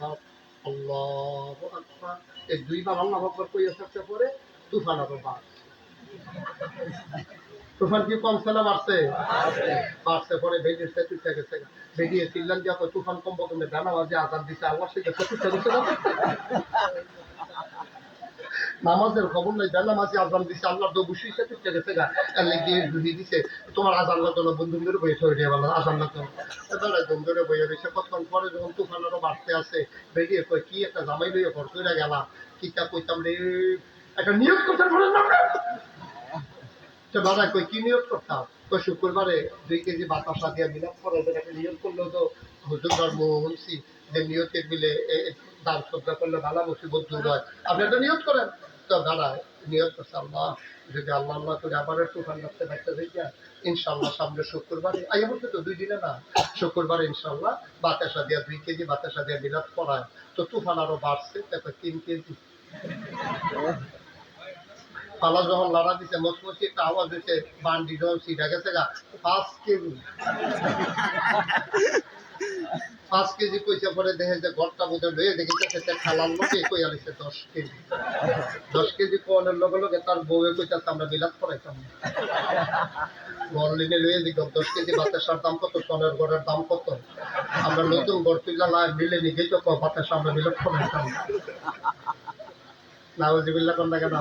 আকবার, আল্লাহু আকবার। এই দুইবার আল্লাহু আকবার কইয়া থাকতে পরে তুফান আরো বাড়ছে। তুফান কি কমছে না বাড়ছে? বাড়ছে। পরে বেরিয়ে চতুর্থা গেছে, বেরিয়ে চিল্লান দিয়া তুফান কমবো তুমি বেনামাজি আজান দিতে আল্লাহ সে চতুর্থা গেছে না। নামাজের খবর নাই, বেনামাজি আজান দিছে আল্লাহ বসিয়ে চতুর্থা গেছে গা লেগে বুঝিয়ে দিছে তোমার আজান লাগতো না, বন্ধু ধরে বইয়ে থয়ে দিয়ে আজান লাগতো না। বেড়ায় বন্ধু ধরে বইয়ে রয়েছে। কতক্ষণ পরে যখন তুফান আরো বাড়তে আসে, বেরিয়ে কয় কি একটা জামাই লইয়া ঘর করে গেলাম, কিতা কইতাম রে একটা নিয়োগ করতে পারে না। বাবা কই কি নিয়োগ করতাম? তো শুক্রবারে 2 কেজি বাতাসা দিয়ে বিলাপ করা একটা নিয়োগ করলেও তো হুজুর ধর্ম শুনছি যে নিয়তের মিলে দান শ্রদ্ধা করলে ভালো মুসিবত দূর হয়, আপনি একটা নিয়োগ করেন। তো দাদা নিয়োগ করছে আল্লাহ যদি আল্লাহ আল্লাহ করে আবার তুফান রাখতে থাকতে দেখি ইনশাল্লাহ সামনে শুক্রবারে আই বলতে তো 2 দিনে না, শুক্রবারে ইনশাল্লাহ বাতাসা দিয়া 2 কেজি বাতাসা দিয়া বিলাপ করায়। তো তুফান আরো বাড়ছে, তারপর 3 কেজি। পালা যখন লড়া দিছে মচমচি একটা আওয়াজ হয়েছে, বান্ডি যখন সিটা গেছে গা 5 কেজি। 5 কেজি পয়সা পরে দেখে যে ঘরটা বোধ হয়ে দেখেছে খেলার লোকে কই আনিছে 10 কেজি। 10 কেজি কোয়ালের লগে লগে তার বউয়ে কইতাছে আমরা বিলাপ করাইতাম না। অনলাইনে লয়ে দিক 10 কেজি বাতাসার দাম কত, সোনার ঘরের দাম কত, আমরা নতুন ঘর তুইলা মিলে নিয়ে তো বাতাসা আমরা বিলাপ করাইতাম না। নাউজুবিল্লাহ কোন কেন